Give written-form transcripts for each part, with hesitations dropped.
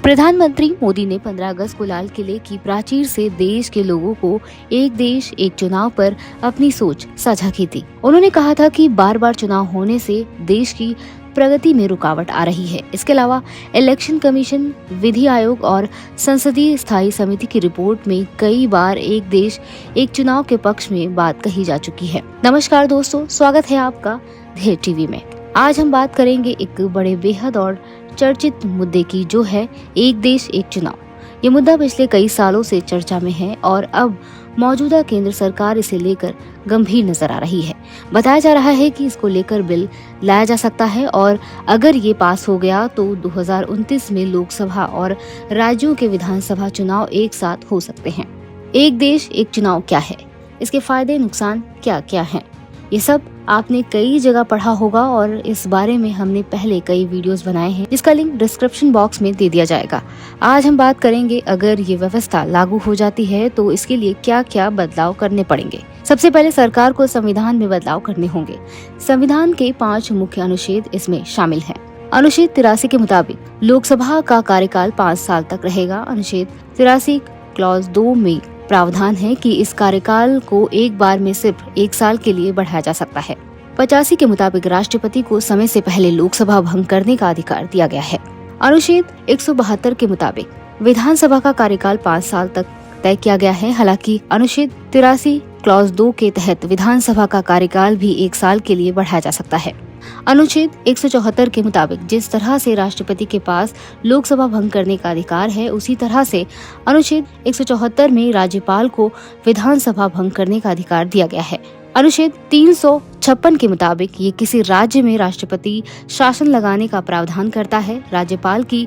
प्रधानमंत्री मोदी ने 15 अगस्त को लाल किले की प्राचीर से देश के लोगों को एक देश एक चुनाव पर अपनी सोच साझा की थी। उन्होंने कहा था कि बार बार चुनाव होने से देश की प्रगति में रुकावट आ रही है। इसके अलावा इलेक्शन कमीशन, विधि आयोग और संसदीय स्थायी समिति की रिपोर्ट में कई बार एक देश एक चुनाव के पक्ष में बात कही जा चुकी है। नमस्कार दोस्तों, स्वागत है आपका ढेर टीवी में। आज हम बात करेंगे एक बड़े बेहद और चर्चित मुद्दे की, जो है एक देश एक चुनाव। ये मुद्दा पिछले कई सालों से चर्चा में है और अब मौजूदा केंद्र सरकार इसे लेकर गंभीर नजर आ रही है। बताया जा रहा है कि इसको लेकर बिल लाया जा सकता है और अगर ये पास हो गया तो 2029 में लोकसभा और राज्यों के विधानसभा चुनाव एक साथ हो सकते हैं। एक देश एक चुनाव क्या है, इसके फायदे नुकसान क्या क्या हैं, ये सब आपने कई जगह पढ़ा होगा और इस बारे में हमने पहले कई वीडियोस बनाए हैं, जिसका लिंक डिस्क्रिप्शन बॉक्स में दे दिया जाएगा। आज हम बात करेंगे अगर ये व्यवस्था लागू हो जाती है तो इसके लिए क्या क्या बदलाव करने पड़ेंगे। सबसे पहले सरकार को संविधान में बदलाव करने होंगे। संविधान के 5 मुख्य अनुच्छेद इसमें शामिल हैं। अनुच्छेद 83 के मुताबिक लोकसभा का कार्यकाल 5 साल तक रहेगा। अनुच्छेद 83 क्लॉज 2 में प्रावधान है कि इस कार्यकाल को एक बार में सिर्फ 1 साल के लिए बढ़ाया जा सकता है। 85 के मुताबिक राष्ट्रपति को समय से पहले लोकसभा भंग करने का अधिकार दिया गया है। अनुच्छेद 172 के मुताबिक विधानसभा का कार्यकाल 5 साल तक तय किया गया है। हालांकि अनुच्छेद 83 क्लॉज 2 के तहत विधानसभा का कार्यकाल भी 1 साल के लिए बढ़ाया जा सकता है। अनुच्छेद 174 के मुताबिक जिस तरह से राष्ट्रपति के पास लोकसभा भंग करने का अधिकार है, उसी तरह से अनुच्छेद 174 में राज्यपाल को विधानसभा भंग करने का अधिकार दिया गया है। अनुच्छेद 356 के मुताबिक ये किसी राज्य में राष्ट्रपति शासन लगाने का प्रावधान करता है। राज्यपाल की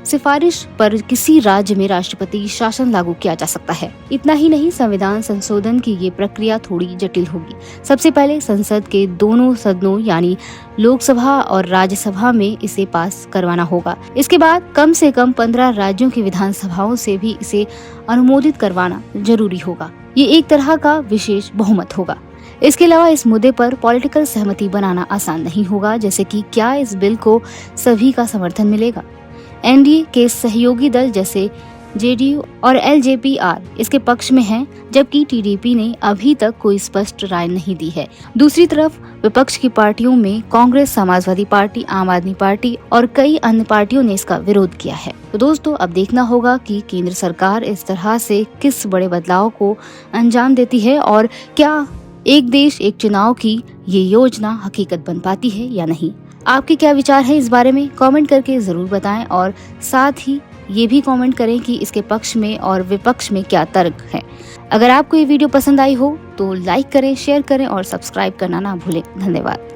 सिफारिश पर किसी राज्य में राष्ट्रपति शासन लागू किया जा सकता है। इतना ही नहीं, संविधान संशोधन की ये प्रक्रिया थोड़ी जटिल होगी। सबसे पहले संसद के दोनों सदनों यानी लोकसभा और राज्यसभा में इसे पास करवाना होगा। इसके बाद कम से कम 15 राज्यों की विधानसभाओं से भी इसे अनुमोदित करवाना जरूरी होगा। ये एक तरह का विशेष बहुमत होगा। इसके अलावा इस मुद्दे पर पॉलिटिकल सहमति बनाना आसान नहीं होगा, जैसे कि क्या इस बिल को सभी का समर्थन मिलेगा। एनडीए के सहयोगी दल जैसे जेडीयू और एलजेपीआर इसके पक्ष में हैं, जबकि टीडीपी ने अभी तक कोई स्पष्ट राय नहीं दी है। दूसरी तरफ विपक्ष की पार्टियों में कांग्रेस, समाजवादी पार्टी, आम आदमी पार्टी और कई अन्य पार्टियों ने इसका विरोध किया है। तो दोस्तों, अब देखना होगा कि केंद्र सरकार इस तरह से किस बड़े बदलाव को अंजाम देती है और क्या एक देश एक चुनाव की ये योजना हकीकत बन पाती है या नहीं। आपके क्या विचार है इस बारे में, कमेंट करके जरूर बताएं और साथ ही ये भी कमेंट करें कि इसके पक्ष में और विपक्ष में क्या तर्क है। अगर आपको ये वीडियो पसंद आई हो तो लाइक करें, शेयर करें और सब्सक्राइब करना ना भूलें। धन्यवाद।